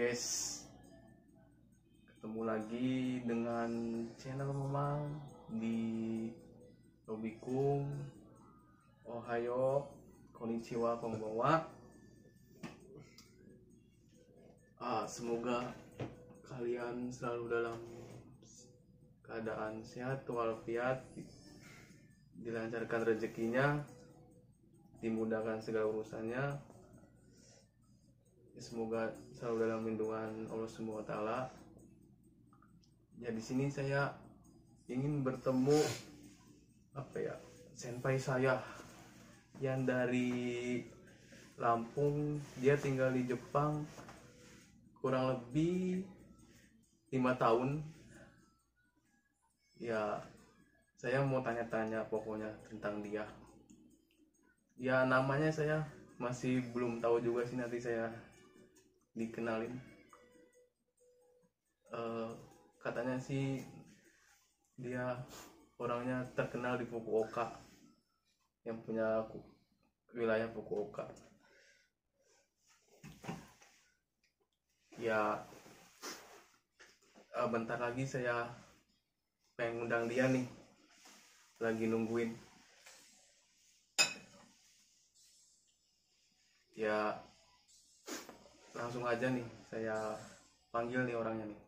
guys, ketemu lagi dengan channel Mamang di Robikum. Ohayo, konnichiwa, konbanwa. Semoga kalian selalu dalam keadaan sehat walafiat, dilancarkan rezekinya, dimudahkan segala urusannya. Semoga selalu dalam lindungan Allah Subhanahu wa taala. Ya, di sini saya ingin bertemu senpai saya yang dari Lampung. Dia tinggal di Jepang kurang lebih 5 tahun. Ya, saya mau tanya-tanya pokoknya tentang dia. Ya, namanya saya masih belum tahu juga sih, nanti saya dikenalin. Katanya sih dia orangnya terkenal di Fukuoka, yang punya wilayah Fukuoka. Ya, bentar lagi saya pengen undang dia nih, lagi nungguin. Ya, langsung aja nih saya panggil nih orangnya nih.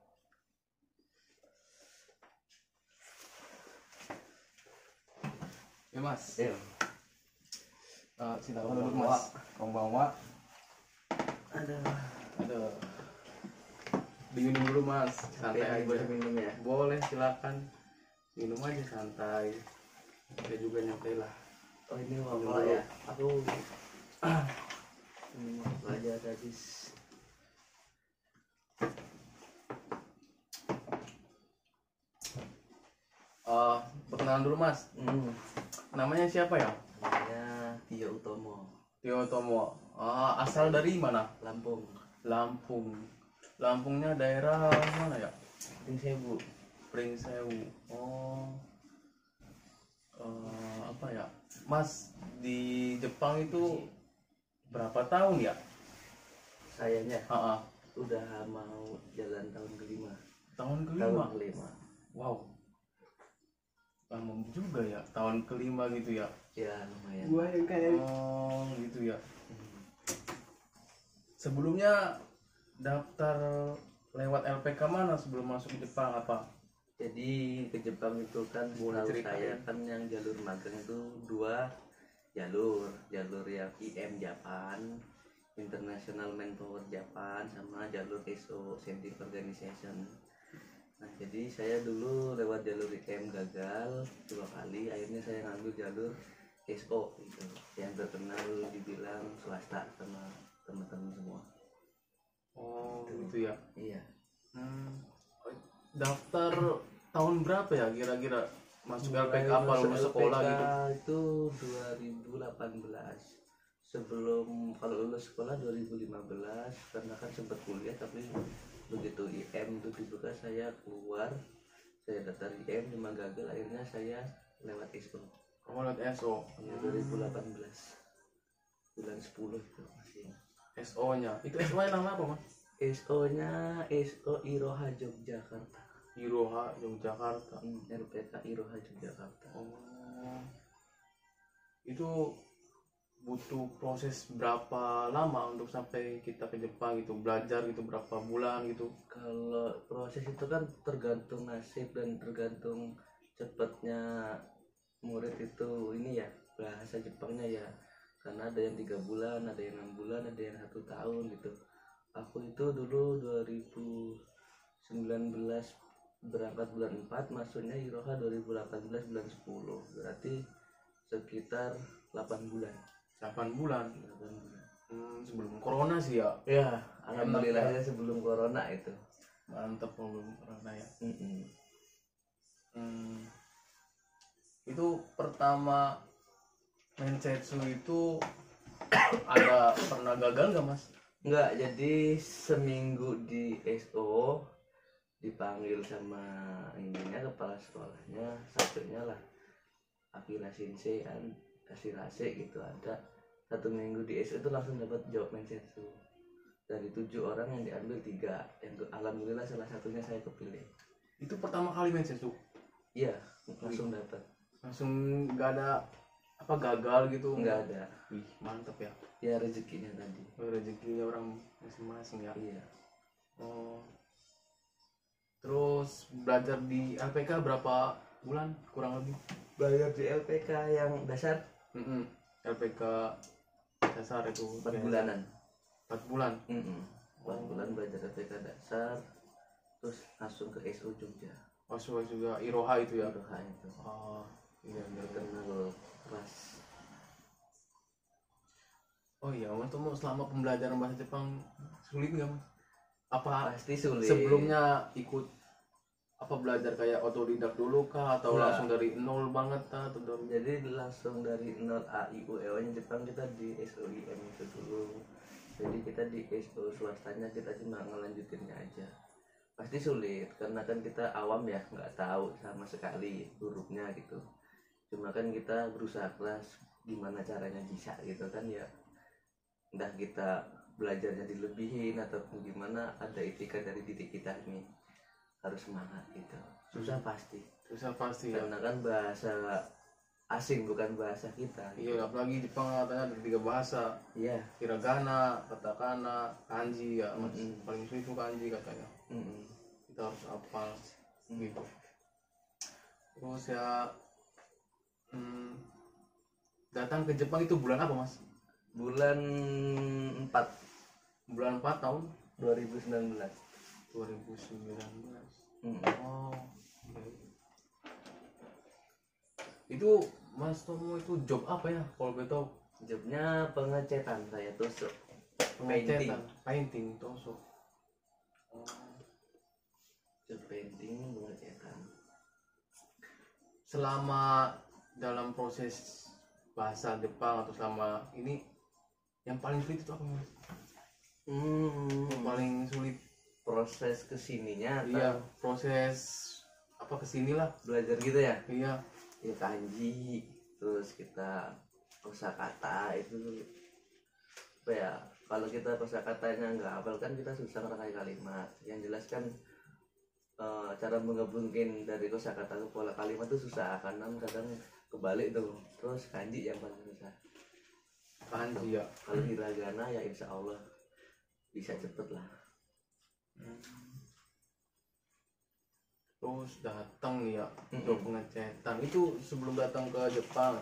Ya mas. Iya. Silakan duduk mas. Konbanwa. Ada. Diminum dulu mas. Santai aja. Boleh minum ya? Boleh, silakan. Minum aja santai. Saya juga nyantai lah. Oh, ini wawa ya? Aku ini wawa aja tadi. Perkenalan dulu mas. Namanya siapa ya? Namanya Tio Utomo. Tio Utomo. Asal dari mana? Lampung. Lampung. Lampungnya daerah mana ya? Pringsewu. Pringsewu. Apa ya? Mas di Jepang itu berapa tahun ya? Sayanya udah mau jalan tahun kelima. Tahun kelima. Wow. Lama juga ya, tahun kelima gitu ya? Ya, lumayan. Gua yang kayak gitu ya. Sebelumnya daftar lewat LPK mana sebelum masuk ke Jepang apa? Jadi ke Jepang itu kan Boleh setahu ceritain. saya kan yang jalur magang itu 2 jalur yang IM Japan, International Manpower Japan, sama jalur SO, Scientific Organization. Nah, jadi saya dulu lewat jalur IM gagal 2 kali, akhirnya saya ngambil jalur SO gitu, yang terkenal dibilang swasta sama teman-teman semua. Oh gitu ya. Iya. Daftar tahun berapa ya kira-kira masuk LPK apa Masuk lulus sekolah LPK gitu? itu 2018. Sebelum kalau lulus sekolah 2015, karena kan sempat kuliah, tapi begitu IM itu dibuka saya keluar, saya daftar IM cuma gagal, akhirnya saya lewat SO. Lewat SO. Ya, 2018 bulan 10 itu masih. SO nya itu SO nya nama apa mas? SO nya SO Iroha Yogyakarta. Iroha Yogyakarta. LPK Iroha Yogyakarta. Itu butuh proses berapa lama untuk sampai kita ke Jepang gitu, belajar gitu berapa bulan gitu? Kalau proses itu kan tergantung nasib dan tergantung cepatnya murid itu ini ya, bahasa Jepangnya ya, karena ada yang 3 bulan, ada yang 6 bulan, ada yang 1 tahun gitu. Aku itu dulu 2019 berangkat bulan 4, masuknya Iroha 2018 bulan 10, berarti sekitar 8 bulan. 8 bulan. Sebelum corona sih ya. Ya, alhamdulillahnya sebelum corona itu. Mantap, sebelum corona ya. Itu pertama Mensetsu itu ada pernah gagal nggak mas? Enggak, jadi seminggu di SO dipanggil sama ininya, kepala sekolahnya, satunya lah Akira Sensei kan, Ashirase gitu, ada 1 minggu di SO itu langsung dapat job Mensetsu. Dari 7 orang yang diambil 3, yang alhamdulillah salah satunya saya kepilih. Itu pertama kali main sesuk? Iya, langsung dapat. Langsung nggak ada apa gagal gitu? Nggak ada. Wih, mantep ya. Ya rezekinya tadi. Rezekinya orang masing-masing ya. Iya. Oh. Terus belajar di LPK berapa bulan kurang lebih? Belajar di LPK yang dasar LPK dasar itu 4 bulanan. 4 bulan. 4 bulan belajar LPK dasar, terus langsung ke SO Jogja. Masuk juga Iroha itu ya? Iroha itu. Oh iya, Kenal kelas. Oh iya, Mas Tomo selama pembelajaran bahasa Jepang sulit nggak Mas? Apa Pasti sulit. sebelumnya ikut apa belajar kayak otodidak dulu kah atau Enggak. langsung dari nol banget kah atau dari Jadi langsung dari 0 A I U E O nya Jepang kita di SOIM itu dulu. Jadi kita di SO swastanya kita cuma ngelanjutinnya aja. Pasti sulit karena kan kita awam ya, nggak tahu sama sekali hurufnya gitu. Cuma kan kita berusaha keras gimana caranya bisa gitu kan ya. Entah kita belajarnya dilebihin ataupun gimana, ada etika dari diri kita ini harus semangat gitu. Susah pasti ya? karena kan bahasa asing bukan bahasa kita gitu. Iya, apalagi Jepang katanya ada 3 bahasa. Iya. Hiragana, katakana, kanji ya Mas. Paling sulit itu kanji katanya. Kita harus hafal gitu. Terus ya datang ke Jepang itu bulan apa Mas? Bulan 4 Bulan 4 tahun 2019. 2019. Oh, oke. Itu Mas Tomo itu job apa ya kalau boleh tahu? Jobnya pengecetan saya tusuk. Pengecetan, painting, tosok. Oh. Job painting pengecetan. Selama dalam proses bahasa Jepang atau selama ini yang paling sulit itu apa Mas? Yang paling sulit Proses kesininya atau iya proses apa kesinilah belajar gitu ya? iya Ya kanji, terus kita kosakata itu apa ya, kalau kita kosakatanya nggak hafal kan kita susah ngerangkai kalimat. Yang jelas kan cara menggabungkan dari kosakata ke pola kalimat itu susah karena kadang kebalik tuh. Terus kanji yang paling susah. kanji ya. Kalau hiragana ya insya Allah bisa cepet lah. Terus datang nih ya untuk pengecetan itu sebelum datang ke Jepang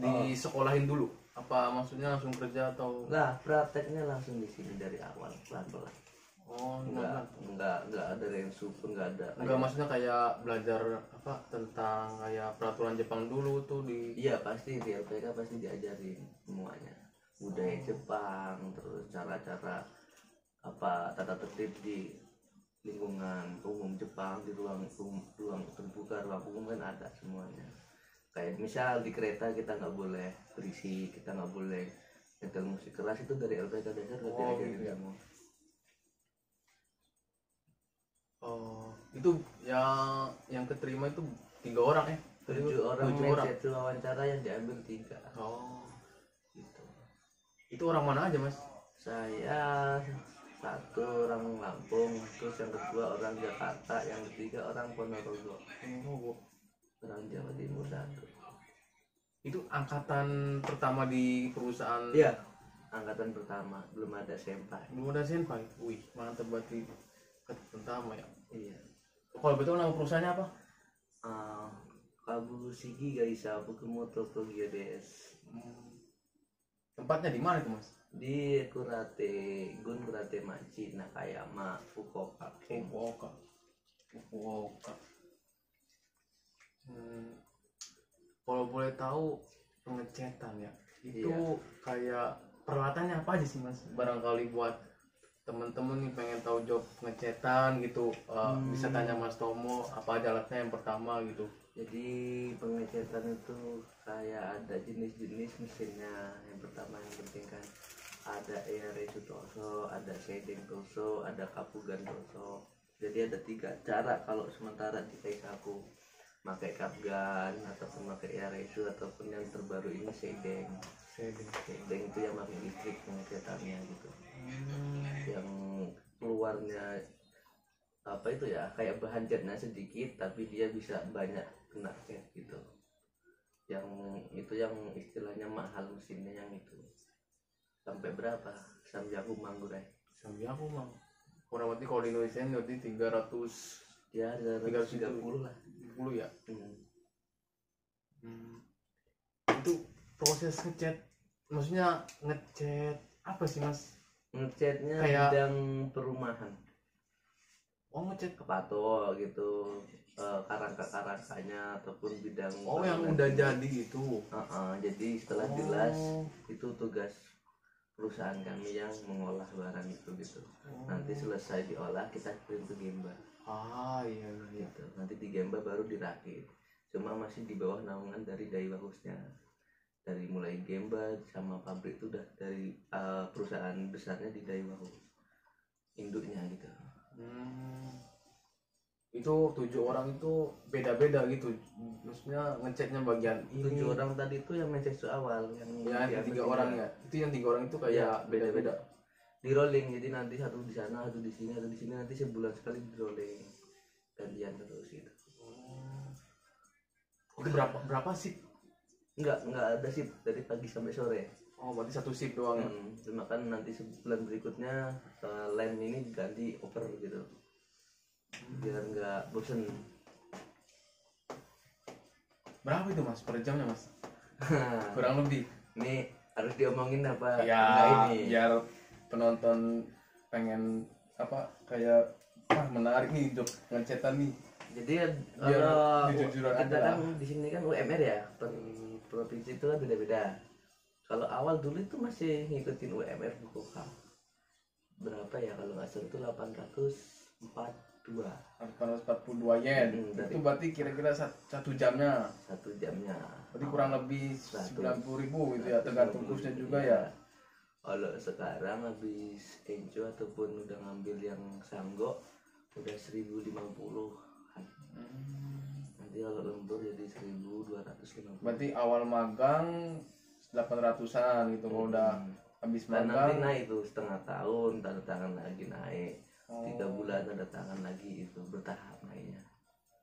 disekolahin dulu apa maksudnya langsung kerja atau Nah prakteknya langsung di sini dari awal pelan-pelan. oh Nggak ada yang super, nggak ada. enggak maksudnya kayak belajar apa tentang kayak peraturan Jepang dulu tuh di Iya pasti di LPK pasti diajarin semuanya, budaya Jepang, terus cara-cara apa tata tertib di lingkungan umum Jepang, di ruang terbuka, ruang umum kan ada semuanya. Kayak misal di kereta kita nggak boleh berisik, kita nggak boleh nyetel musik keras, itu dari LPK dasar udah diajarin gitu ya. semua. Oh itu yang keterima itu 3 orang ya 7 orang itu wawancara yang diambil 3. Oh Gitu. itu orang mana aja Mas? Saya 1 orang Lampung, terus yang kedua orang Jakarta, yang ketiga orang Ponorogo. Oh, Orang Jawa Timur 1. itu angkatan pertama di perusahaan Iya, angkatan pertama, belum ada senpai. belum ada senpai. Wih mantap berarti pertama ya. Iya. Kalau betul nama perusahaannya apa? Kabushiki Gaisha Fukumoto Kogyo desu. Tempatnya di mana itu Mas? Di Gun Kurate Machi, Nakayama, Fukuoka. Fukuoka. Kalau boleh tahu pengecetan ya, itu Iya. kayak peralatannya apa aja sih Mas? Barangkali buat temen-temen nih pengen tahu job pengecetan gitu, bisa tanya Mas Tomo apa aja alatnya yang pertama gitu. Jadi pengecetan itu kayak ada jenis-jenis mesinnya. Yang pertama yang penting kan ada Airesu Toso, ada Shading Toso, ada Kapugan Toso. Jadi ada 3 cara kalau sementara di Kaisaku, pakai Kapgan ataupun pakai Airesu ataupun yang terbaru ini Shading. Shading itu yang pakai listrik pengecetannya gitu. yang keluarnya apa itu ya, kayak bahan catnya sedikit tapi dia bisa banyak kena cat gitu. Yang itu yang istilahnya mahal mesinnya yang itu. Sampai berapa? Sampai aku manggurai. Sampai aku mah kurang lebih kalau di Indonesia ini berarti 300 Ya 330 lah. 10 ya. Hmm. Itu proses ngecat, maksudnya ngecat apa sih mas? Ngecatnya Kayak- bidang perumahan, Ngecat kepato gitu, karangkanya ataupun bidang yang bangunan. udah jadi gitu. Jadi setelah jelas itu tugas perusahaan kami yang mengolah barang itu gitu. Nanti selesai diolah kita kirim ke Gemba Iya gitu. Nanti di Gemba baru dirakit. Cuma masih di bawah naungan dari Daiwa Hostnya. Dari mulai Gemba sama pabrik itu udah dari perusahaan besarnya di Daiwa Host, induknya gitu. Itu 7 orang itu beda-beda gitu, maksudnya ngecatnya bagian ini. 7 orang tadi itu yang message awal yang Ya, 3 orang ya. Itu yang 3 orang itu kayak Ya, beda-beda. di rolling, jadi nanti satu di sana, satu di sini, satu di sini, nanti sebulan sekali di rolling, gantian terus gitu. Itu berapa sih? Enggak ada sip dari pagi sampai sore. Berarti satu shift doang ya. Cuma kan nanti sebulan berikutnya lem ini ganti over gitu, biar nggak bosen. Berapa itu mas per jamnya mas? Kurang lebih. Ini harus diomongin apa? Ya, Enggak ini. biar penonton pengen apa kayak menarik nih job ngecetan nih. Jadi Biar kalau jujur-jujuran kita aja kan lah. di sini kan UMR ya, per provinsi itu kan beda-beda. Kalau awal dulu itu masih ngikutin UMR Fukuoka. Berapa ya kalau nggak salah itu 842 842 yen. dari- Itu berarti kira-kira 1 jamnya. 1 jamnya. Berarti kurang lebih 90.000 gitu ya, tergantung kursnya juga ya. Kalau sekarang habis enjo ataupun udah ngambil yang sanggo udah 1050. Nanti kalau lembur jadi 1250. Berarti awal magang 800-an gitu, kalau udah habis Dan nanti magang naik itu setengah tahun tanda tangan lagi naik, 3 Oh. bulan tanda tangan lagi, itu bertahap naiknya.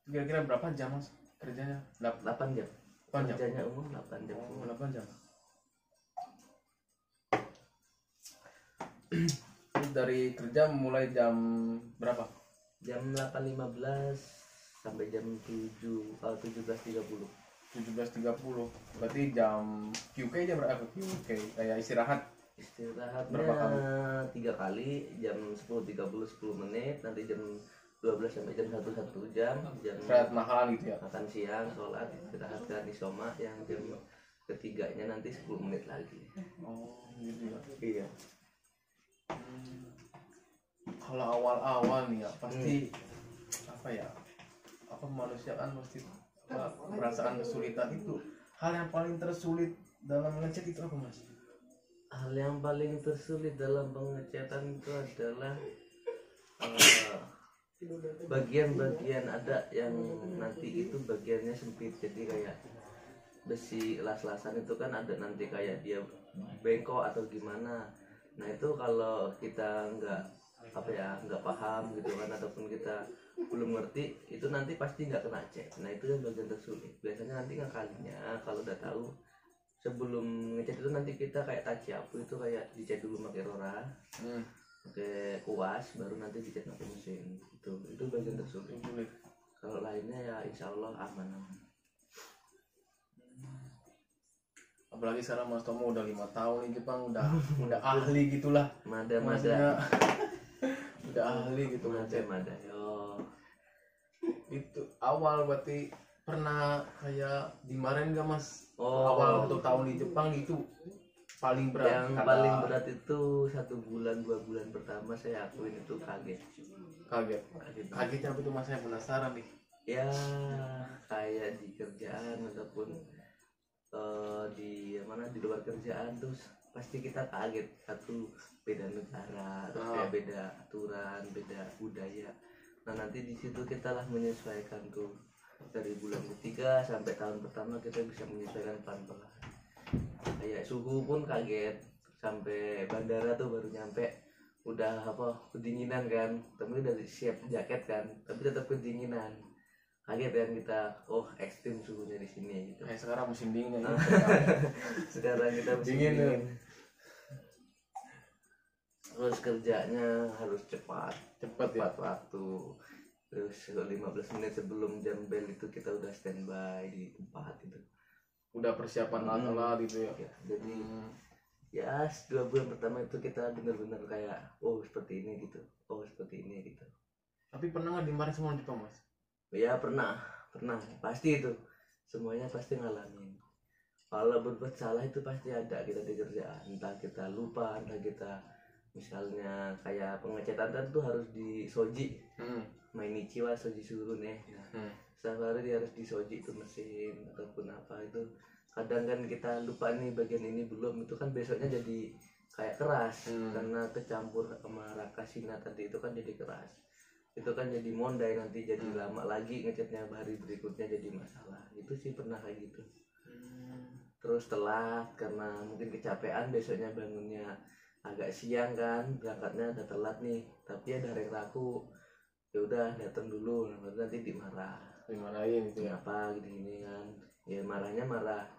kira-kira berapa jam mas kerjanya? 8 jam 8 jam. kerjanya umum 8 jam. 8 jam. Terus dari kerja mulai jam berapa? Jam 8.15 sampai jam 17.30. 17.30. Berarti jam QK jam berapa? QK kayak istirahat. Istirahatnya Berapa kali? 3 kali, jam 10.30 10 menit, nanti jam 12 sampai jam 1 jam, Istirahat mahalan gitu ya. makan siang, sholat, istirahat kan di Soma, yang jam ketiganya nanti 10 menit lagi. Gitu ya. Iya. Kalau awal-awal nih ya pasti apa ya? Apa manusia kan pasti merasakan kesulitan itu. Hal yang paling tersulit dalam ngecat itu apa mas? Hal yang paling tersulit dalam pengecatan itu adalah bagian-bagian ada yang nanti itu bagiannya sempit, jadi kayak besi las-lasan itu kan ada nanti kayak dia bengkok atau gimana. Nah itu kalau kita nggak paham gitu kan, ataupun kita belum ngerti, itu nanti pasti nggak kena cat. Nah itu yang bagian tersulit. Biasanya nanti ngakalinya kalau udah tahu, sebelum ngecat itu nanti kita kayak tajapu itu kayak dicat dulu pakai rora, pakai kuas, baru nanti dicat pakai mesin. Itu bagian tersulit. Kalau lainnya ya insya Allah aman. Apalagi sekarang Mas Tomo udah 5 tahun di Jepang, udah ahli gitulah. Mada Udah ahli gitu ngecat. mada yo. Itu awal berarti pernah kayak dimarahin gak mas? Oh. Awal 1 tahun di Jepang itu paling berat. Yang paling berat itu 1 bulan 2 bulan pertama saya akuin itu kaget. Kagetnya apa itu mas, saya penasaran nih. Ya kayak di kerjaan ataupun di luar kerjaan, terus pasti kita kaget. Satu, beda negara, terus kayak beda aturan, beda budaya. Nah nanti di situ kita lah menyesuaikan tuh. Dari bulan ketiga sampai tahun pertama kita bisa menyesuaikan pelan-pelan. Kayak suhu pun kaget, sampai bandara tuh baru nyampe udah apa kedinginan kan, tapi udah siap jaket kan, tapi tetap kedinginan. Kaget kan kita, oh ekstrim suhunya di sini gitu. Sekarang musim dingin ya. Sekarang kita musim Dingin, dingin. Terus kerjanya harus cepat ya. waktu. Terus 15 menit sebelum jam bel itu kita udah standby di tempat itu. Udah persiapan alat gitu ya. Jadi ya 2 bulan pertama itu kita benar-benar kayak oh seperti ini gitu, oh seperti ini gitu. Tapi pernah nggak dimarahin sama Jepang, Mas? Ya pernah pasti itu, semuanya pasti ngalamin. Kalau berbuat salah itu pasti ada kita di kerjaan, entah kita lupa, entah kita misalnya kayak pengecetan kan tuh harus di soji, mainichi wa soji surun ya. Nah, setiap hari dia harus disoji itu mesin ataupun apa itu. Kadang kan kita lupa nih bagian ini belum, itu kan besoknya jadi kayak keras karena kecampur sama rakasina tadi itu kan jadi keras. Itu kan jadi mondai nanti, jadi lama lagi ngecatnya hari berikutnya jadi masalah. Itu sih pernah kayak gitu. Terus telat karena mungkin kecapean, besoknya bangunnya agak siang kan, berangkatnya udah telat nih, tapi ada rek raku, ya udah datang dulu, nanti dimarahin gitu ya. Apa gini kan, ya marahnya marah,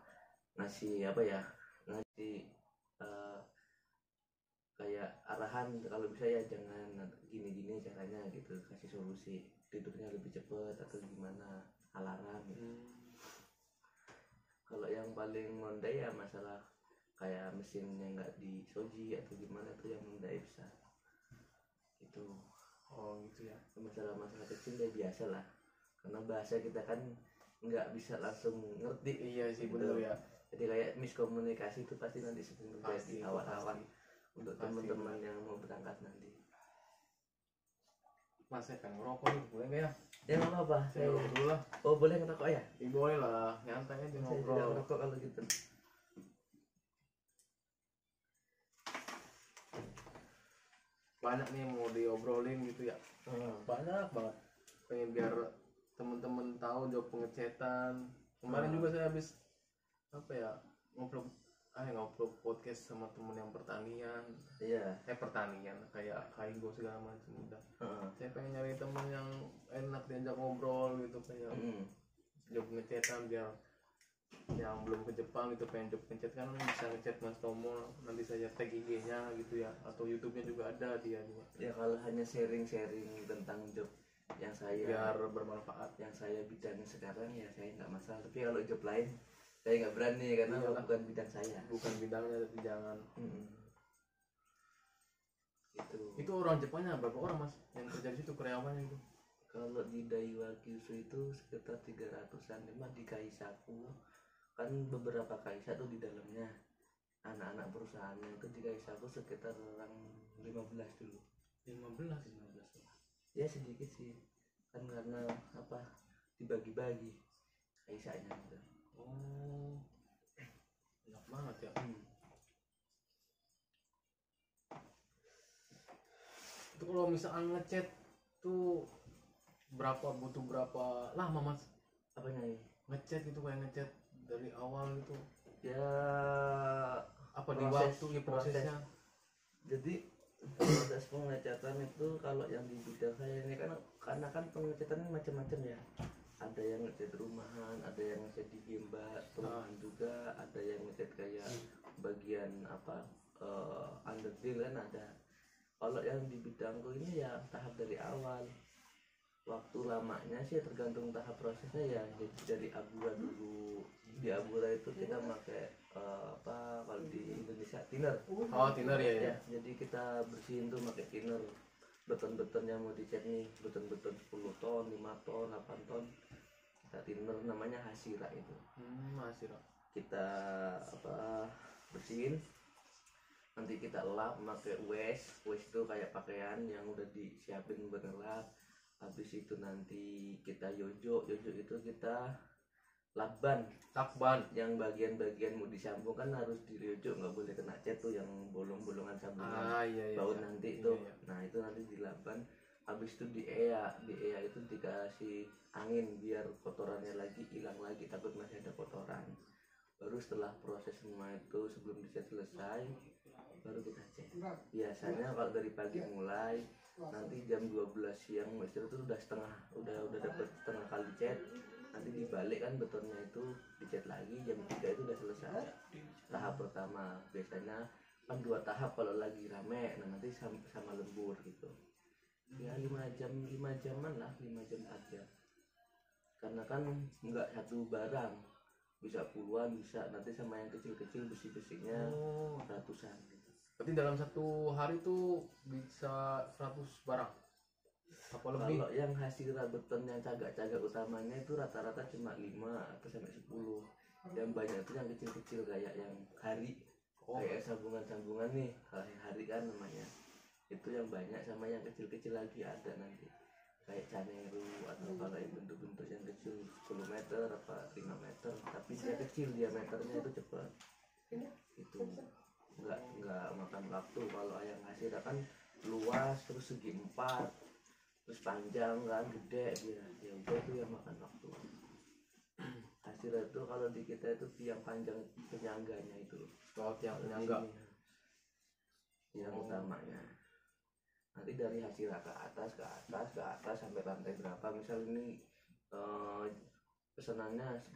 ngasih apa ya, ngasih kayak arahan kalau bisa ya jangan gini-gini caranya gitu, kasih solusi tidurnya lebih cepat atau gimana, alarm gitu. Kalau yang paling mondai ya masalah kayak mesinnya nggak disoji atau gimana, tuh yang mondai bisa itu. Oh gitu ya. Masalah-masalah kecil ya biasa lah, karena bahasa kita kan nggak bisa langsung ngerti. Iya sih gitu. bener ya. Jadi kayak miskomunikasi itu pasti nanti sering terjadi awal-awal untuk Pasti, teman-teman yang mau berangkat nanti. Mas saya kan ngerokok nih, boleh nggak ya? Ya nggak apa-apa, Saya ngerokok dulu lah. Oh boleh ngerokok ya? Boleh lah, nyantai aja Saya juga ngobrol. ngerokok kalau gitu. Banyak nih yang mau diobrolin gitu ya. Banyak banget. Pengen biar temen-temen tahu job pengecetan. Kemarin juga saya habis apa ya, ngobrol podcast sama temen yang pertanian. Iya. Pertanian kayak kaigo segala macam udah. Saya pengen nyari temen yang enak diajak ngobrol gitu, kayak job pengecetan, biar yang belum ke Jepang gitu pengen job ngechat kan bisa ngechat Mas Tomo, nanti saya tag IG-nya gitu ya, atau YouTube-nya juga ada dia juga. Ya kalau hanya sharing-sharing tentang job yang saya Biar bermanfaat. yang saya bidangnya sekarang ya saya nggak masalah, tapi kalau job lain saya nggak berani karena bukan bidang saya. Bukan bidangnya, tapi jangan. Itu orang Jepangnya berapa orang Mas yang kerja di situ, karyawannya itu? Kalau di Daiwa Kyushu itu sekitar 300-an. Memang di Kaisaku kan beberapa kaisa tuh di dalamnya, anak-anak perusahaannya itu di Kaisaku sekitar orang 15 dulu. 15 lah ya, sedikit sih kan karena apa, dibagi-bagi kaisanya gitu. Oh enak banget ya. Itu kalau misalkan ngechat tuh butuh berapa lama Mas? Apanya ini? Ngechat gitu, kayak ngechat dari awal gitu Ya apa di waktu ya prosesnya? Jadi proses pengecatan itu kalau yang di bidang saya ini kan, karena kan pengecatan ini macam-macam ya. Ada yang ngecat rumahan, ada yang ngecat di Gemba, rumahan juga, ada yang ngecat kayak bagian apa underdeal kan ada. Kalau yang di bidangku ini ya tahap dari awal. Waktu lamanya sih tergantung tahap prosesnya ya. Jadi dari abura dulu. Di abura itu kita pakai apa kalau di Indonesia thinner. Oh thinner ya. Jadi kita bersihin tuh pakai thinner. Beton-beton yang mau dicat nih, beton-beton 10 ton, 5 ton, 8 ton. Kita thinner, namanya hasira itu. Hasira. Kita apa bersihin. Nanti kita lap pakai waste itu kayak pakaian yang udah disiapin buat ngelap. Habis itu nanti kita yojo itu kita lakban yang bagian-bagian mau disambung kan harus di yojo, nggak boleh kena cat tuh yang bolong-bolongan sambungan baut nanti itu. Nah itu nanti dilakban. Habis itu di EA itu dikasih angin biar kotorannya lagi hilang lagi, takut masih ada kotoran. Baru setelah proses semua itu sebelum dicat selesai baru kita cek. Biasanya kalau dari pagi mulai nanti jam 12 siang istri itu udah dapat setengah kali cat, nanti dibalik kan betonnya itu dicat lagi jam 3 itu udah selesai tahap pertama. Biasanya kan 2 tahap kalau lagi rame, nah nanti sama lembur gitu ya 5 jaman lah, 5 jam 4 jam, karena kan nggak satu barang, bisa puluhan, bisa nanti sama yang kecil-kecil besi-besinya ratusan gitu. Berarti dalam satu hari tuh bisa 100 barang apa lebih? Kalau yang hasil beton yang cagak-cagak utamanya itu rata-rata cuma 5 atau sampai 10. Yang banyak itu yang kecil-kecil kayak yang hari, kayak sambungan-sambungan nih, kalau yang hari kan namanya. Itu yang banyak, sama yang kecil-kecil lagi ada nanti. Kayak caneru atau kalau yang bentuk-bentuk yang kecil 10 meter apa 5 meter, tapi dia kecil diameternya itu cepat. Itu nggak makan waktu. Kalau yang hasil kan luas terus segi 4 terus panjang kan gede dia, ya udah itu yang makan waktu. Hasil itu kalau di kita itu tiang panjang penyangganya itu, Kalau tiang penyangga yang utamanya. Nanti dari hasil ke atas sampai lantai berapa, misal ini pesanannya 10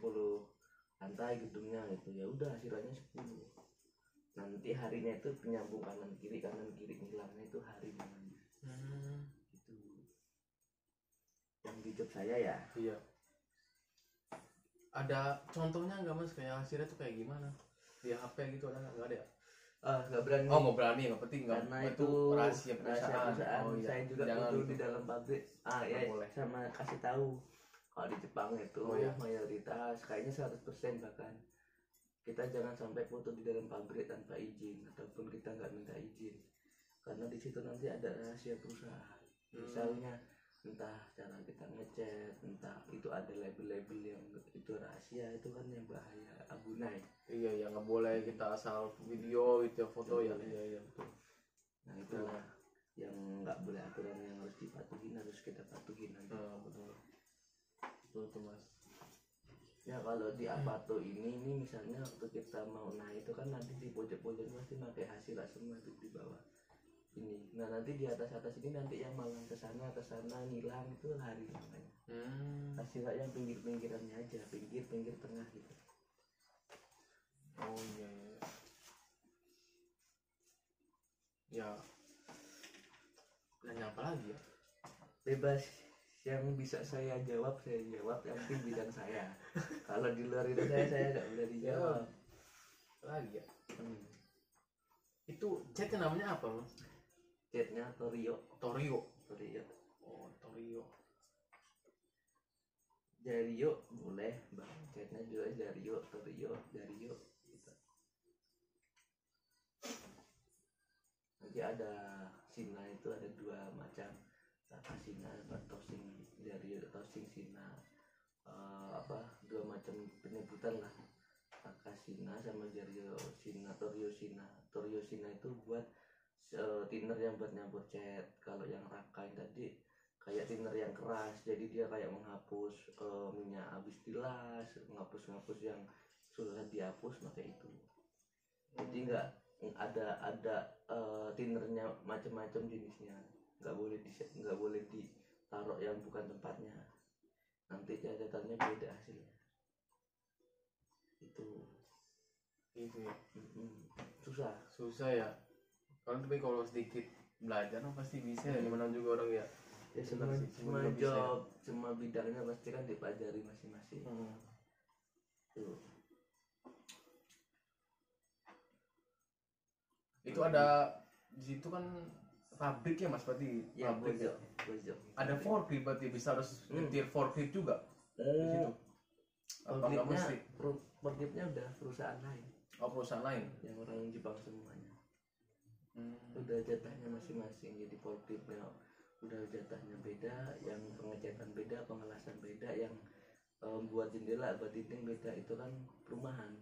lantai gedungnya gitu, ya udah hasilnya 10. Nanti harinya itu penyambung kanan kiri ngilangnya itu hari namanya. Itu yang di job saya ya. iya. Ada contohnya nggak mas, kayak hasilnya tuh kayak gimana di HP gitu? Ada nggak ada ya? Nggak berani. Oh nggak berani, nggak penting, nggak, karena itu rahasia perusahaan. Oh, iya. Saya juga Jangan kudu gitu. di dalam pabrik. Ya boleh. sama kasih tahu kalau di Jepang itu mayoritas kayaknya 100% bahkan kita jangan sampai foto di dalam pabrik tanpa izin, ataupun kita nggak minta izin, karena di situ nanti ada rahasia perusahaan. Misalnya entah cara kita ngecat, entah itu ada label-label yang itu rahasia, itu kan yang bahaya, abunai. Iya, ya nggak boleh kita asal video gitu ya, foto ya. Iya betul. Nah itulah yang nggak boleh, aturan yang harus dipatuhin, harus kita patuhin nanti. Betul mas. Ya kalau di Apato ini misalnya waktu kita mau naik itu kan nanti di pojok-pojok pasti pakai hasil semua itu di bawah ini. Nah nanti di atas ini nanti yang malang ke sana ngilang itu hari namanya. Hasil yang pinggir-pinggirannya aja, pinggir tengah gitu. Oh iya. Ya. Nanya apa lagi ya? Bebas, yang bisa saya jawab, yang penting bidang saya. Kalau di luar itu saya nggak boleh dijawab. Lagi ya. Itu catnya namanya apa mas? Catnya Torio. Oh Torio. Dario boleh bang, catnya juga Dario, Torio gitu. Nanti ada Sina, itu ada 2 macam, Takasina atau Tosing Dario, Tosing Sina, 2 macam penyebutan lah, Takasina sama Dario Sina, Torio Sina itu buat thinner yang buat nyampur cat. Kalau yang Rakai tadi kayak thinner yang keras, jadi dia kayak menghapus minyak habis dilas, menghapus yang sudah dihapus pakai itu. Jadi nggak ada thinnernya macam-macam jenisnya, nggak boleh ditaruh yang bukan tempatnya, nanti catatannya beda hasilnya. Itu ya. Susah ya. Tapi kalau sedikit belajar pasti bisa ya, gimana juga orang ya. Ya semua job, semua bidangnya pasti kan dipelajari masing-masing. Tuh. Itu ada di situ kan pabrik ya mas, berarti ya, pabrik bojok. Ada forklift, berarti bisa harus nyetir forklift juga di situ. Forkliftnya udah perusahaan lain. Oh perusahaan lain yang orang Jepang semuanya. Udah jatahnya masing-masing, jadi forkliftnya udah jatahnya beda, yang pengecatan beda, pengelasan beda, yang buat jendela, buat dinding beda. Itu kan perumahan,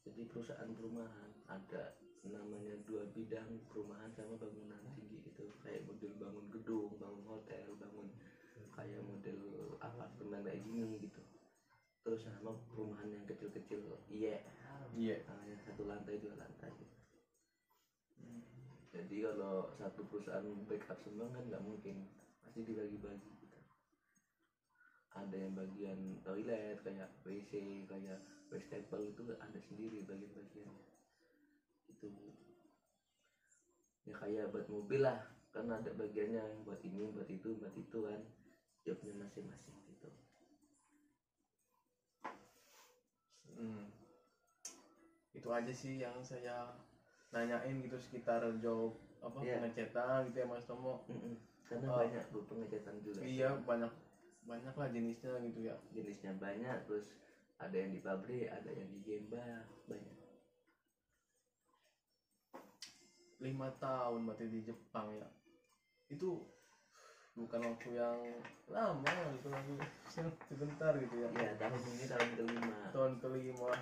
jadi perusahaan perumahan ada namanya 2 bidang, perumahan sama bangunan tinggi. Itu kayak model bangun gedung, bangun hotel, bangun kayak model apartemen kayak gini gitu. terus sama perumahan yang kecil-kecil, iya, Iya. yang 1 lantai 2 lantai. Jadi kalau satu perusahaan backup semua kan nggak mungkin, pasti dibagi-bagi gitu. Ada yang bagian toilet kayak WC, kayak wastafel itu ada sendiri bagian-bagian itu. Ya kayak buat mobil lah, kan ada bagiannya yang buat ini, buat itu kan, jobnya masing-masing gitu. Itu aja sih yang saya nanyain gitu sekitar job apa pengecetan gitu ya Mas Tomo. Karena banyak pengecetan juga. Iya, banyak lah jenisnya gitu ya. Jenisnya banyak, terus ada yang di pabrik, ada yang di gemba, banyak. 5 tahun berarti di Jepang ya. Itu bukan waktu yang lama, itu waktu yang sebentar gitu ya. Iya, tahun ini tahun kelima. Tahun kelima.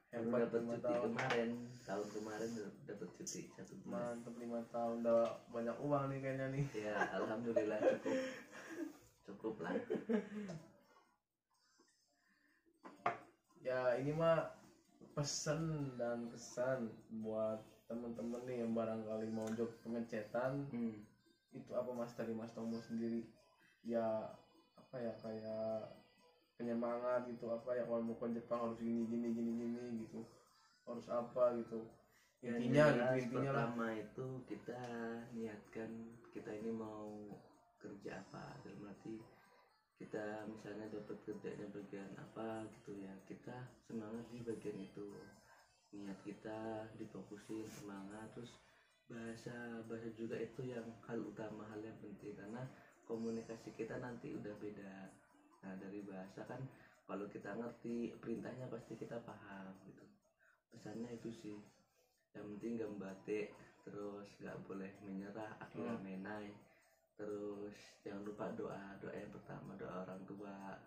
Hebat, dapat 5 cuti tahun. tahun kemarin dapat cuti 1 bulan. Mantap, 5 tahun udah banyak uang nih kayaknya nih. Ya, alhamdulillah cukup lah. Ya ini mah pesan dan kesan buat temen-temen nih yang barangkali mau job pengecetan. Itu apa Mas dari Mas Tomo sendiri ya, apa ya, kayak penyemangat gitu, apa ya, kalau mau ke Jepang harus gini gitu, harus apa gitu intinya ya, gitu, intinya lah. Pertama itu kita niatkan kita ini mau kerja apa, dalam arti kita misalnya dapat kerjanya bagian apa gitu ya, kita semangat di bagian itu, niat kita difokusin, semangat. Terus bahasa juga itu yang hal utama, hal yang penting, karena komunikasi kita nanti udah beda. Nah dari bahasa kan, kalau kita ngerti perintahnya pasti kita paham gitu, pesannya itu sih. Yang penting gambatek, terus nggak boleh menyerah, akhirnya menai. Terus jangan lupa doa yang pertama, doa orang tua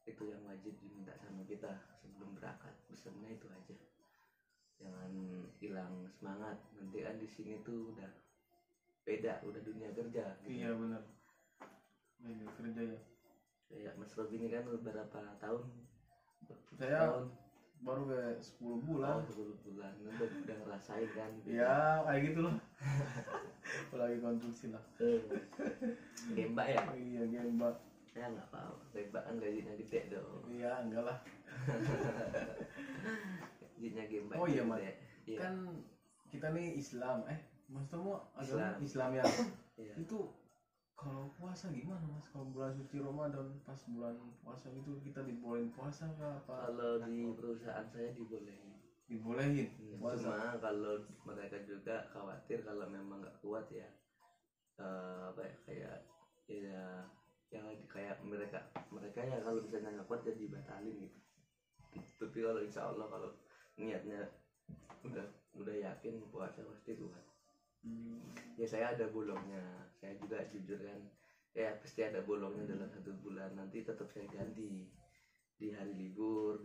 itu yang wajib diminta sama kita sebelum berangkat. Pesannya itu aja, jangan hilang semangat. Nanti kan di sini tuh udah beda, udah dunia kerja gitu. Iya benar, dunia kerja ya. Kayak Mas Robi ini kan berapa tahun? Saya baru kayak 10 bulan. 10 bulan, udah ngerasain kan? Ya kayak gitu loh. Apalagi konstruksi lah. Gemba ya? Iya gemba. Ya nggak apa-apa, gemba kan gajinya gede dong. Iya enggak lah. Gajinya gemba. Oh iya Mas, iya. kan kita nih Islam, Mas Tomo agama Islam ya. Iya. Itu kalau puasa gimana Mas? Kalau bulan suci Ramadan, pas bulan puasa gitu kita dibolehin puasa nggak apa? Kalau di perusahaan saya dibolehin. Dibolehin puasa. Cuma kalau mereka juga khawatir kalau memang nggak kuat ya, apa ya, kayak ya yang kayak mereka ya kalau misalnya nggak kuat ya dibatalin gitu. Tapi kalau insya Allah kalau niatnya udah yakin puasa pasti kuat. Ya saya ada bolongnya, saya juga jujur kan, ya pasti ada bolongnya dalam 1 bulan. Nanti tetap saya ganti di hari libur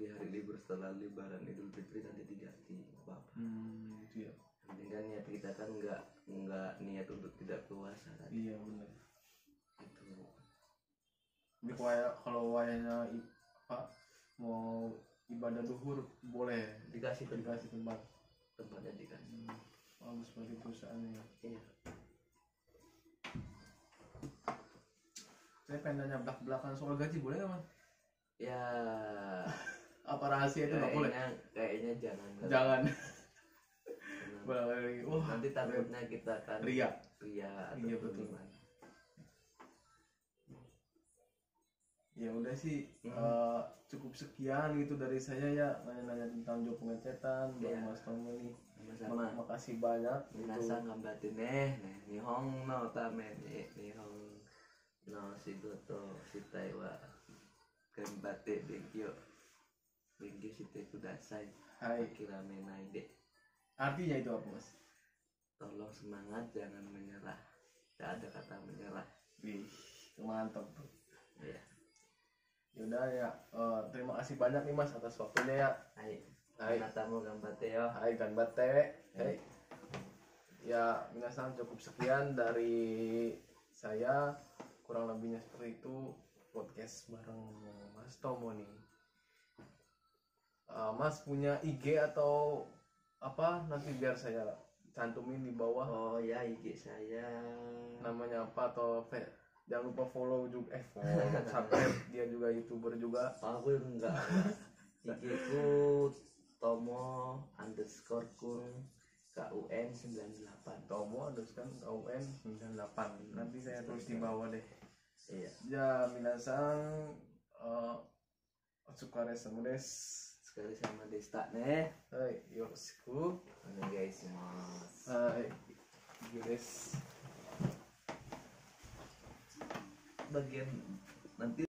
setelah Lebaran Idul Fitri, nanti diganti apa-apa. Gitu ya. Penting kan niat kita kan nggak niat untuk tidak puasa kan. Iya benar. Itu. Jadi kalau wayanya apa mau ibadah duhur boleh Dikasih tempat. Tempatnya dikasih. Bagus berarti perusahaannya. Iya. Saya pengen nanya belak-belakan soal gaji, boleh nggak Mas? Ya. Apa rahasia itu nggak boleh? Kayaknya jangan. Jangan. Barangkali, nanti takutnya kita kan ria atau iya betul. gimana. Ya udah sih, cukup sekian gitu dari saya ya, nanya-nanya tentang job pengecetan Bang Mas Tomo nih. Sama. Makasih banyak. Minasa ngambatin nihong no tame nihong no shigoto shitai wa gambate benkyo shitai kudasai. Hai. Kira menai de. Artinya itu apa Mas? Tolong semangat, jangan menyerah. Tidak ada kata menyerah. Wih, mantap tuh. Iya. Yaudah ya, terima kasih banyak nih Mas atas waktunya ya. Hai. Hai. Tamu gambate yo. Hai ganbate. Hai. Ya, minasan cukup sekian dari saya. Kurang lebihnya seperti itu podcast bareng Mas Tomo nih. Mas punya IG atau apa nanti biar saya cantumin di bawah Oh ya, IG saya namanya apa atau jangan lupa follow juga follow subscribe, dia juga YouTuber juga. aku enggak. IG ku Tomo_kun KUN 98. Tomo kan KUN 98 nanti saya tulis di bawah deh. Iya. Ya minasang Otsukaresama desu. Sekali sama Desta nih. Hai, yoroshiku. Guys, Hai, desu. bagian nanti